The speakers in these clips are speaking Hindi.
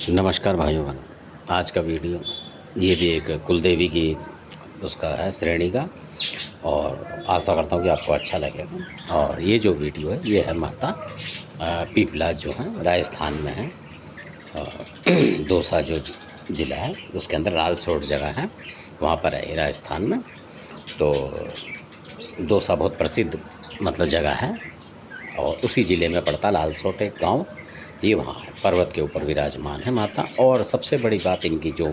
नमस्कार भाइयों बहनों। आज का वीडियो ये भी एक कुलदेवी की उसका है श्रेणी का, और आशा करता हूँ कि आपको अच्छा लगेगा। और ये जो वीडियो है ये है माता पीपला जो है राजस्थान में है। दौसा जो ज़िला है उसके अंदर लालसोट जगह है, वहाँ पर है ये राजस्थान में। तो दौसा बहुत प्रसिद्ध मतलब जगह है और उसी ज़िले में पड़ता लालसोट एक गाँव। ये वहाँ है, पर्वत के ऊपर विराजमान है माता। और सबसे बड़ी बात इनकी जो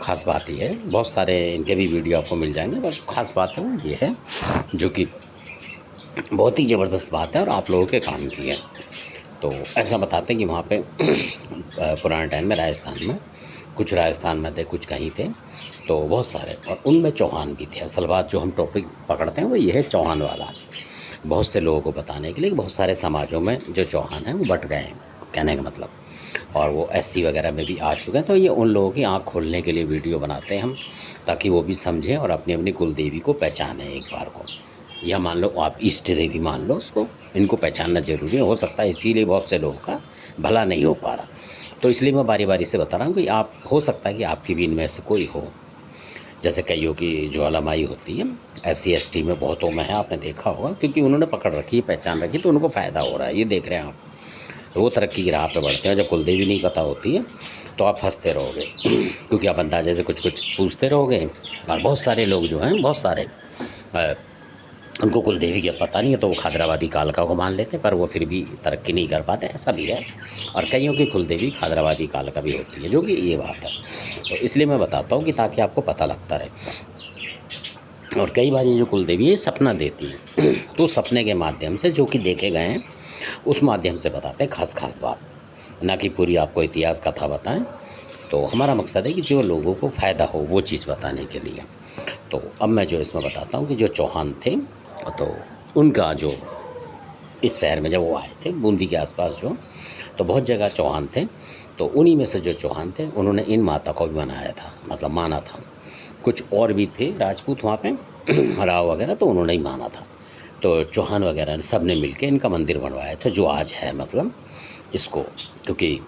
ख़ास बात ये है, बहुत सारे इनके भी वीडियो आपको मिल जाएंगे, पर ख़ास बात है वो ये है जो कि बहुत ही ज़बरदस्त बात है और आप लोगों के काम की है। तो ऐसा बताते हैं कि वहाँ पे पुराने टाइम में राजस्थान में कुछ राजस्थान में थे, कुछ कहीं थे, तो बहुत सारे, और उनमें चौहान भी थे। असल बात जो हम टॉपिक पकड़ते हैं वो ये है चौहान वाला, बहुत से लोगों को बताने के लिए कि बहुत सारे समाजों में जो चौहान हैं वो बट गए हैं, कहने का मतलब, और वो एससी वगैरह में भी आ चुके हैं। तो ये उन लोगों की आँख खोलने के लिए वीडियो बनाते हैं हम, ताकि वो भी समझें और अपनी अपनी कुल देवी को पहचानें एक बार को। या मान लो आप इष्ट देवी मान लो उसको, इनको पहचानना ज़रूरी हो सकता है, इसीलिए बहुत से लोगों का भला नहीं हो पा रहा। तो इसलिए मैं बारी बारी से बता रहा हूँ कि आप, हो सकता है कि आपकी भी इनमें से कोई हो। जैसे कईयों की ज्वालामाई होती है, SC ST में बहुतों में है, आपने देखा होगा, क्योंकि उन्होंने पकड़ रखी है, पहचान रखी, तो उनको फ़ायदा हो रहा है। ये देख रहे हैं आप, वो तरक्की की राह पे बढ़ते हैं। जब कुलदेवी नहीं पता होती है तो आप फंसते रहोगे क्योंकि आप अंदाजे से कुछ कुछ पूछते रहोगे। और बहुत सारे लोग जो हैं, बहुत सारे उनको कुलदेवी का पता नहीं है, तो वो खादराबादी कालका को मान लेते हैं, पर वो फिर भी तरक्की नहीं कर पाते, ऐसा भी है। और कईयों की कुलदेवी खादराबादी कालका भी होती है, जो कि ये बात है। तो इसलिए मैं बताता हूँ कि ताकि आपको पता लगता रहे। और कई बार ये जो कुलदेवी है सपना देती है तो सपने के माध्यम से जो कि देखे गए हैं उस माध्यम से बताते हैं खास खास बात, ना कि पूरी आपको इतिहास कथा बताएं। तो हमारा मकसद है कि जो लोगों को फ़ायदा हो वो चीज़ बताने के लिए। तो अब मैं जो इसमें बताता हूँ कि जो चौहान थे, तो उनका जो इस शहर में जब वो आए थे बूंदी के आसपास जो, तो बहुत जगह चौहान थे। तो उन्हीं में से जो चौहान थे उन्होंने इन माता को भी बनाया था, मतलब माना था। कुछ और भी थे राजपूत वहाँ पे राव वगैरह, तो उन्होंने ही माना था। तो चौहान वगैरह ने सब ने मिलके इनका मंदिर बनवाया था, जो आज है मतलब इसको, क्योंकि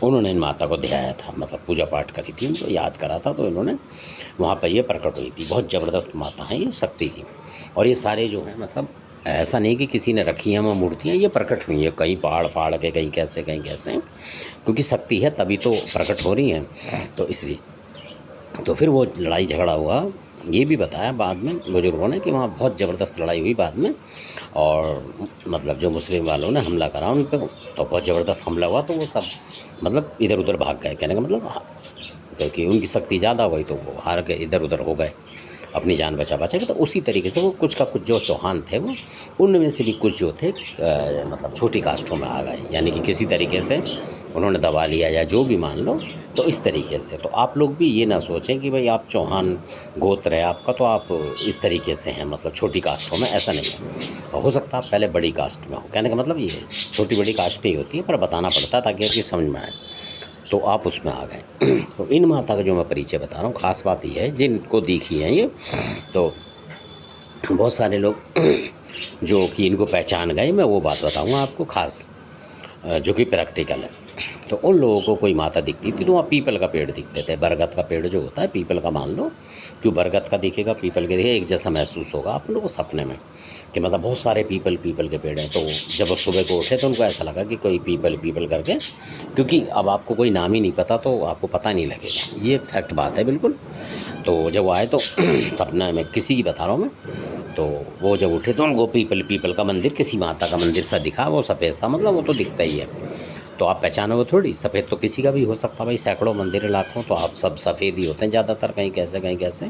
उन्होंने इन माता को ध्याया था, मतलब पूजा पाठ करी थी, उनको याद करा था, तो इन्होंने वहाँ पर ये प्रकट हुई थी। बहुत ज़बरदस्त माता हैं ये, शक्ति की। और ये सारे जो हैं, मतलब ऐसा नहीं कि किसी ने रखी हैं वहाँ मूर्तियाँ, ये प्रकट हुई है कहीं पहाड़ फाड़ के, कहीं कैसे कहीं कैसे, क्योंकि शक्ति है तभी तो प्रकट हो रही हैं। तो इसलिए तो फिर वो लड़ाई झगड़ा हुआ, ये भी बताया बाद में बुजुर्गों ने कि वहाँ बहुत ज़बरदस्त लड़ाई हुई बाद में। और मतलब जो मुस्लिम वालों ने हमला करा उन पे, तो बहुत ज़बरदस्त हमला हुआ, तो वो सब मतलब इधर उधर भाग गए, कहने का मतलब क्योंकि उनकी शक्ति ज़्यादा हुई तो वो हार गए, इधर उधर हो गए, अपनी जान बचा बचा के। तो उसी तरीके से वो कुछ का कुछ जो चौहान थे वो, उनमें से भी कुछ जो थे मतलब छोटी कास्टों में आ गए, यानी कि किसी तरीके से उन्होंने दबा लिया या जो भी मान लो। तो इस तरीके से तो आप लोग भी ये ना सोचें कि भाई आप चौहान गोत्र है आपका तो आप इस तरीके से हैं, मतलब छोटी कास्टों में, ऐसा नहीं है। हो सकता है आप पहले बड़ी कास्ट में हो, कहने का मतलब ये है, छोटी बड़ी कास्ट नहीं होती है, पर बताना पड़ता है ताकि आपकी समझ में आए। तो आप उसमें आ गए तो इन माता का जो मैं परिचय बता रहा हूँ, ख़ास बात ये है जिनको दिखी है ये, तो बहुत सारे लोग जो कि इनको पहचान गए, मैं वो बात बताऊँगा आपको ख़ास, जो कि प्रैक्टिकल है। तो उन लोगों को कोई माता दिखती थी तो वहाँ पीपल का पेड़ दिखते थे, बरगद का पेड़ जो होता है पीपल का मान लो, क्यों बरगद का दिखेगा पीपल के दिखेगा, एक जैसा महसूस होगा आप लोगों को सपने में कि मतलब बहुत सारे पीपल के पेड़ हैं। तो जब वो सुबह को उठे तो उनको ऐसा लगा कि कोई पीपल करके, क्योंकि अब आपको कोई नाम ही नहीं पता तो आपको पता नहीं लगेगा, ये फैक्ट बात है बिल्कुल। तो जब वो आए तो सपना में किसी की बता रहा हूँ मैं, तो वो जब उठे तो उनको पीपल का मंदिर, किसी माता का मंदिर सा दिखा, वो सफ़ेद सा, मतलब वो तो दिखता ही है। तो आप पहचानोगे थोड़ी, सफ़ेद तो किसी का भी हो सकता है भाई, सैकड़ों मंदिर लाखों, तो आप सब सफ़ेद ही होते हैं ज़्यादातर, कहीं कैसे कहीं कैसे,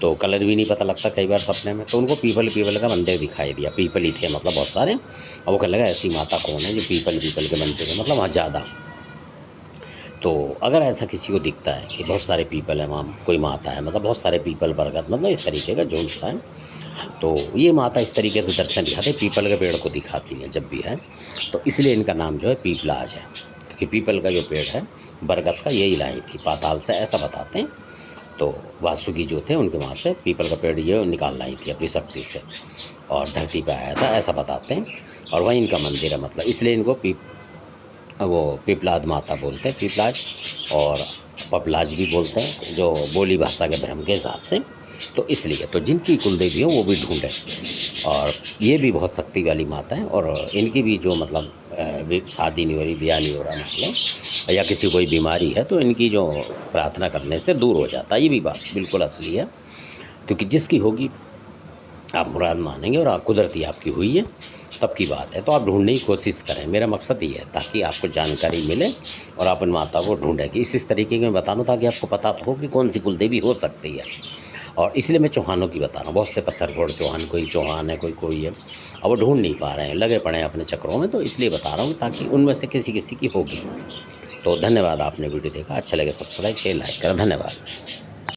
तो कलर भी नहीं पता लगता कई बार सपने में। तो उनको पीपल का मंदिर दिखाई दिया, पीपल ही थे मतलब बहुत सारे। और वो कहने लगा ऐसी माता कौन है जो पीपल के मंदिर है, मतलब वहाँ ज़्यादा। तो अगर ऐसा किसी को दिखता है कि बहुत सारे पीपल हैं वहाँ, कोई माता है, मतलब बहुत सारे पीपल बरगद, मतलब इस तरीके का झुंड सा है, तो ये माता इस तरीके से दर्शन दिखाते, पीपल के पेड़ को दिखाती है जब भी है। तो इसलिए इनका नाम जो है पीपलाज है, क्योंकि पीपल का जो पेड़ है बरगद का, यही लाई थी पाताल से, ऐसा बताते हैं। तो वासुकी जो थे उनके वहाँ से पीपल का पेड़ ये निकाल लाई थी अपनी शक्ति से, और धरती पर आया था, ऐसा बताते हैं। और वहीं इनका मंदिर है, मतलब इसलिए इनको वो पिपलाद माता बोलते हैं, पिपलाद, और पपलाज भी बोलते हैं, जो बोली भाषा के भ्रम के हिसाब से। तो इसलिए तो जिनकी कुलदेवी हो वो भी ढूंढें, और ये भी बहुत शक्ति वाली माता है, और इनकी भी जो मतलब शादी नहीं हो रही, ब्याह नहीं हो रहा मतलब, या किसी कोई बीमारी है, तो इनकी जो प्रार्थना करने से दूर हो जाता है। ये भी बात बिल्कुल असली है, क्योंकि जिसकी होगी आप मुराद मानेंगे, और आप कुदरती आपकी हुई है तब की बात है। तो आप ढूंढने की कोशिश करें, मेरा मकसद ये है, ताकि आपको जानकारी मिले और आप इन माता को ढूंढें। कि इस तरीके के मैं बता रहा हूँ ताकि आपको पता हो कि कौन सी कुलदेवी हो सकती है। और इसलिए मैं चौहानों की बता रहा हूँ, बहुत से पत्थरफोड़ चौहान, कोई चौहान है, कोई है, अब वो ढूंढ नहीं पा रहे हैं, लगे पड़े हैं अपने चक्रों में। तो इसलिए बता रहा हूँ ताकि उनमें से किसी किसी की होगी। तो धन्यवाद, आपने वीडियो देखा, अच्छा लगे सब्सक्राइब शेयर लाइक करें, धन्यवाद।